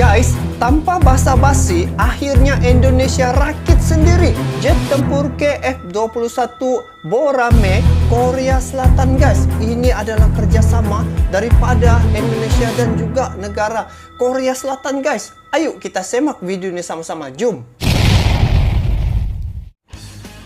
Guys, tanpa basa-basi, akhirnya Indonesia rakit sendiri jet tempur KF-21 Boramae Korea Selatan, guys. Ini adalah kerjasama daripada Indonesia dan juga negara Korea Selatan, guys. Ayo kita semak video ini sama-sama, jom.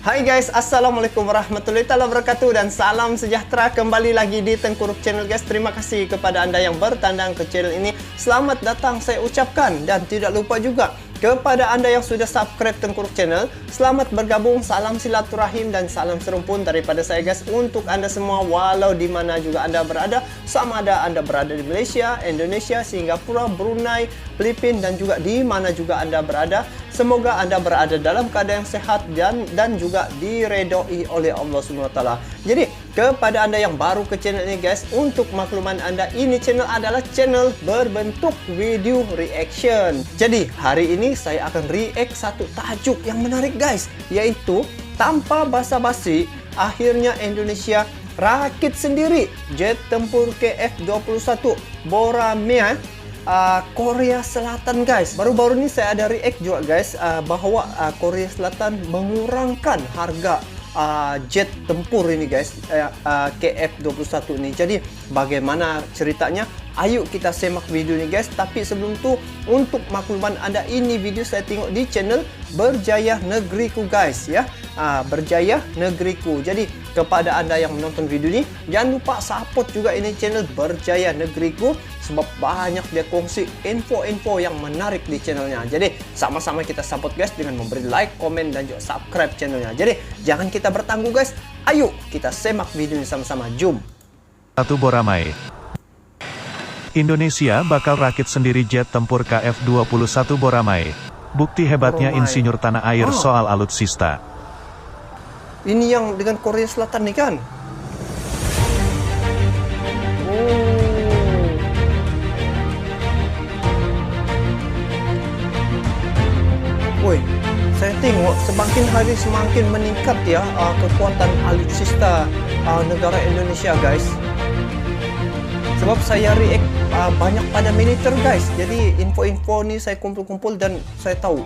Hai guys, assalamualaikum warahmatullahi wabarakatuh dan salam sejahtera kembali lagi di Tengkuruk Channel, guys. Terima kasih kepada anda yang bertandang ke channel ini. Selamat datang saya ucapkan, dan tidak lupa juga kepada anda yang sudah subscribe Tengkuruk Channel, selamat bergabung, salam silaturahim dan salam serumpun daripada saya, guys, untuk anda semua walau di mana juga anda berada, sama ada anda berada di Malaysia, Indonesia, Singapura, Brunei, Filipina, dan juga di mana juga anda berada. Semoga anda berada dalam keadaan yang sehat dan juga diredoi oleh Allah SWT. Jadi kepada anda yang baru ke channel ini, guys, untuk makluman anda, ini channel adalah channel berbentuk video reaction. Jadi hari ini saya akan react satu tajuk yang menarik, guys, yaitu tanpa basa-basi akhirnya Indonesia rakit sendiri jet tempur KF-21 Boramae Korea Selatan, guys. Baru-baru ini saya ada react juga, guys, bahwa Korea Selatan mengurangkan harga jet tempur ini, guys, KF-21 ini. Jadi bagaimana ceritanya? Ayo kita semak video ini, guys. Tapi sebelum itu, untuk makluman anda, ini video saya tengok di channel Berjaya Negeriku, guys, ya. Berjaya Negeriku. Jadi kepada anda yang menonton video ini, jangan lupa support juga ini channel Berjaya Negeriku, sebab banyak dia kongsi info-info yang menarik di channelnya. Jadi sama-sama kita support, guys, dengan memberi like, komen, dan juga subscribe channelnya. Jadi jangan kita bertangguh, guys. Ayo kita semak video ini sama-sama, jom. Satu Boramae. Indonesia bakal rakit sendiri jet tempur KF-21 Boramae. Bukti hebatnya insinyur tanah air soal alutsista. Ini yang dengan Korea Selatan nih kan? Woi, saya tengok semakin hari semakin meningkat ya kekuatan alutsista negara Indonesia, guys. Sebab saya react banyak pada militer, guys. Jadi info-info ini saya kumpul-kumpul dan saya tahu.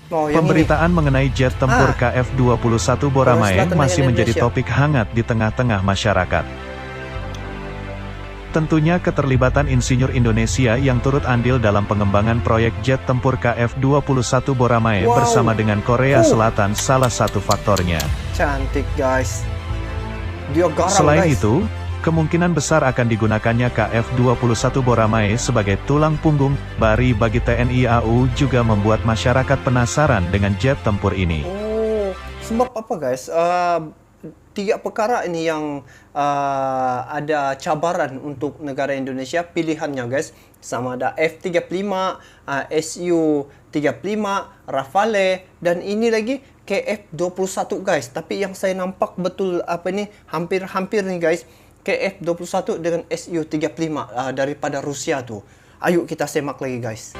Pemberitaan mengenai jet tempur KF-21 Boramae masih menjadi topik hangat di tengah-tengah masyarakat. Tentunya keterlibatan insinyur Indonesia yang turut andil dalam pengembangan proyek jet tempur KF-21 Boramae bersama dengan Korea Selatan salah satu faktornya. Cantik, guys. Dia garang, selain guys. itu, kemungkinan besar akan digunakannya KF-21 Boramae sebagai tulang punggung BARI bagi TNI AU juga membuat masyarakat penasaran dengan jet tempur ini. Sebab apa, guys? Tiga perkara ini yang ada cabaran untuk negara Indonesia pilihannya, guys. Sama ada F-35, Su-35, Rafale, dan ini lagi KF-21, guys. Tapi yang saya nampak betul apa ini hampir-hampir nih, guys, KF-21 dengan Su-35 daripada Rusia tuh. Ayo kita semak lagi, guys.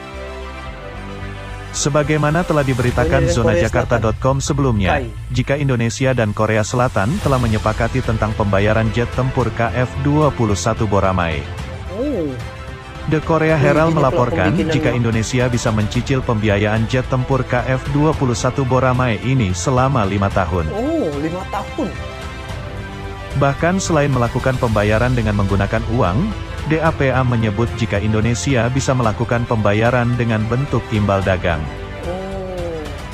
Sebagaimana telah diberitakan zonajakarta.com sebelumnya, jika Indonesia dan Korea Selatan telah menyepakati tentang pembayaran jet tempur KF-21 Boramae. The Korea Herald melaporkan jika Indonesia bisa mencicil pembiayaan jet tempur KF-21 Boramae ini selama 5 tahun. 5 tahun. Bahkan selain melakukan pembayaran dengan menggunakan uang, DAPA menyebut jika Indonesia bisa melakukan pembayaran dengan bentuk imbal dagang.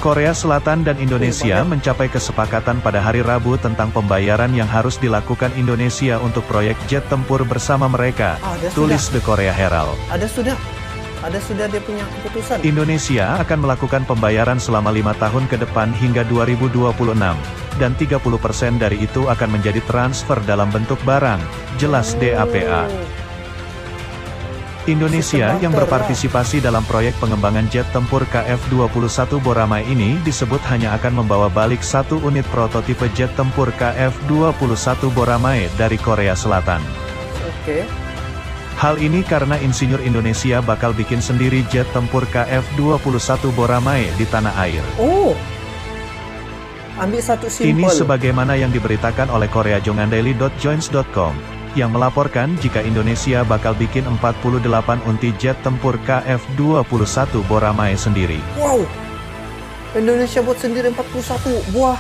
Korea Selatan dan Indonesia mencapai kesepakatan pada hari Rabu tentang pembayaran yang harus dilakukan Indonesia untuk proyek jet tempur bersama mereka, tulis The Korea Herald. Ada sudah dia punya keputusan. Indonesia akan melakukan pembayaran selama 5 tahun ke depan hingga 2026, dan 30% dari itu akan menjadi transfer dalam bentuk barang, jelas DAPA. Indonesia yang berpartisipasi dalam proyek pengembangan jet tempur KF-21 Boramae ini disebut hanya akan membawa balik 1 unit prototipe jet tempur KF-21 Boramae dari Korea Selatan. Hal ini karena insinyur Indonesia bakal bikin sendiri jet tempur KF-21 Boramae di tanah air. Ambil satu Ini simpel. sebagaimana yang diberitakan oleh koreajongandaily.joins.com, yang melaporkan jika Indonesia bakal bikin 48 unti jet tempur KF-21 Boramae sendiri. Wow. Indonesia buat sendiri 41 buah.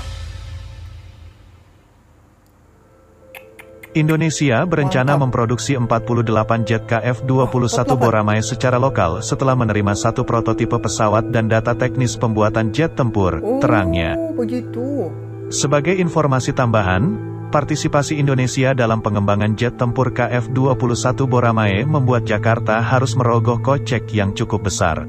Indonesia berencana memproduksi 48 jet KF-21 Boramae secara lokal setelah menerima satu prototipe pesawat dan data teknis pembuatan jet tempur, terangnya. Oh, begitu. Sebagai informasi tambahan, partisipasi Indonesia dalam pengembangan jet tempur KF-21 Boramae membuat Jakarta harus merogoh kocek yang cukup besar.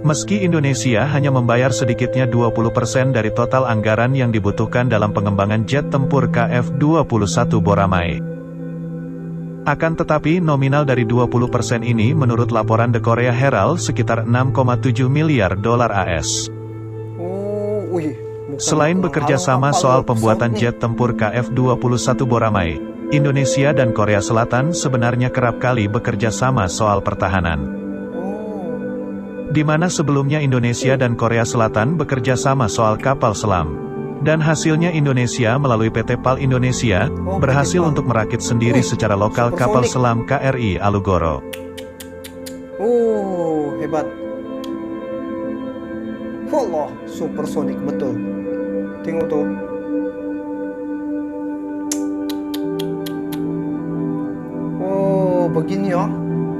Meski Indonesia hanya membayar sedikitnya 20% dari total anggaran yang dibutuhkan dalam pengembangan jet tempur KF-21 Boramae. Akan tetapi nominal dari 20% ini menurut laporan The Korea Herald sekitar 6,7 miliar dolar AS. Oh, wih. Selain bekerja sama soal pembuatan jet tempur KF-21 Boramae, Indonesia dan Korea Selatan sebenarnya kerap kali bekerja sama soal pertahanan. Di mana sebelumnya Indonesia dan Korea Selatan bekerja sama soal kapal selam. Dan hasilnya Indonesia melalui PT PAL Indonesia, berhasil untuk merakit sendiri secara lokal kapal selam KRI Alugoro. Oh, hebat. Allah, supersonik betul. Tengok tuh. Oh, begini ya.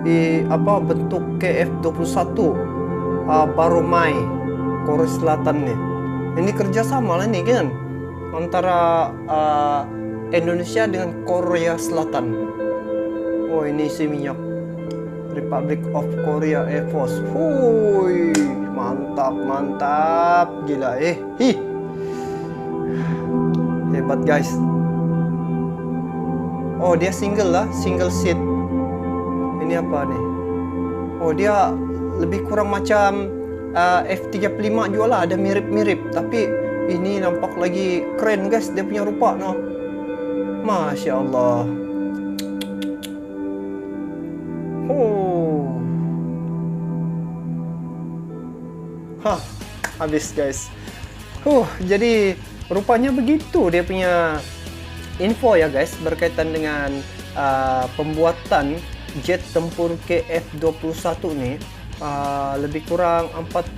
Di bentuk KF-21 Boramae Korea Selatan nih. Ini kerjasama lah nih kan antara Indonesia dengan Korea Selatan. Oh, ini isi minyak Republic of Korea Air Force. Hui, mantap gila hebat guys. Oh, dia single seat. Ini apa nih? Oh, dia lebih kurang macam F-35 juga lah, ada mirip-mirip, tapi ini nampak lagi keren guys, dia punya rupa no. Masya Allah. Oh. Habis guys. Jadi rupanya begitu dia punya info ya guys, berkaitan dengan pembuatan jet tempur KF-21 nih. Lebih kurang 48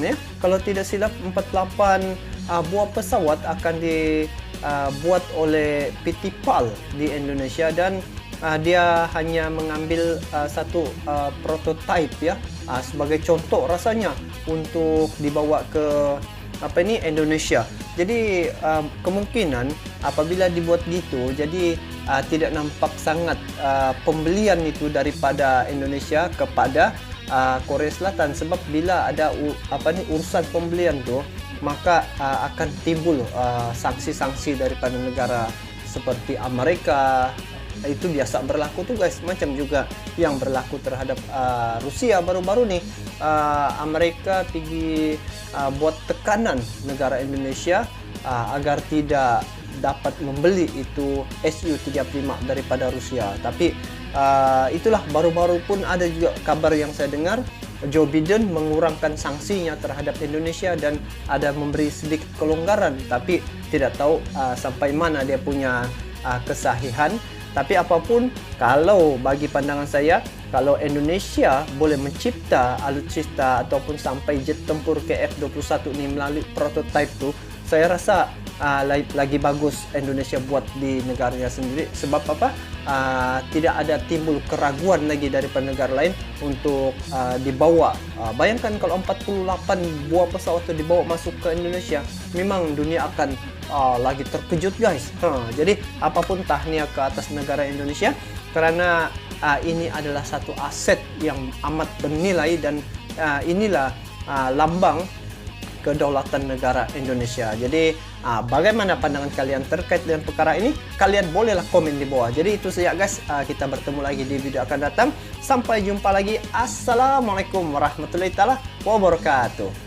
ya, kalau tidak silap 48 buah pesawat akan dibuat oleh PT PAL di Indonesia, dan dia hanya mengambil satu prototype ya, sebagai contoh rasanya untuk dibawa ke Indonesia. Jadi kemungkinan apabila dibuat gitu, jadi tidak nampak sangat pembelian itu daripada Indonesia kepada Korea Selatan, sebab bila ada urusan pembelian tuh, maka akan timbul sanksi-sanksi daripada negara seperti Amerika. Itu biasa berlaku tuh guys, macam juga yang berlaku terhadap Rusia baru-baru nih. Amerika pergi buat tekanan negara Indonesia agar tidak dapat membeli itu Su-35 daripada Rusia. Tapi itulah, baru-baru pun ada juga kabar yang saya dengar, Joe Biden mengurangkan sanksinya terhadap Indonesia dan ada memberi sedikit kelonggaran, tapi tidak tahu sampai mana dia punya kesahihan. Tapi apapun, kalau bagi pandangan saya, kalau Indonesia boleh mencipta alutsista ataupun sampai jet tempur KF-21 ini melalui prototipe tuh, saya rasa lagi bagus Indonesia buat di negaranya sendiri. Sebab apa? Tidak ada timbul keraguan lagi daripada negara lain untuk dibawa. Bayangkan kalau 48 buah pesawat itu dibawa masuk ke Indonesia, memang dunia akan lagi terkejut guys. Jadi apapun tahniah ke atas negara Indonesia, karena ini adalah satu aset yang amat bernilai, dan inilah lambang kedaulatan negara Indonesia. Jadi bagaimana pandangan kalian terkait dengan perkara ini? Kalian bolehlah komen di bawah. Jadi itu saja guys, kita bertemu lagi di video akan datang. Sampai jumpa lagi. Assalamualaikum warahmatullahi wabarakatuh.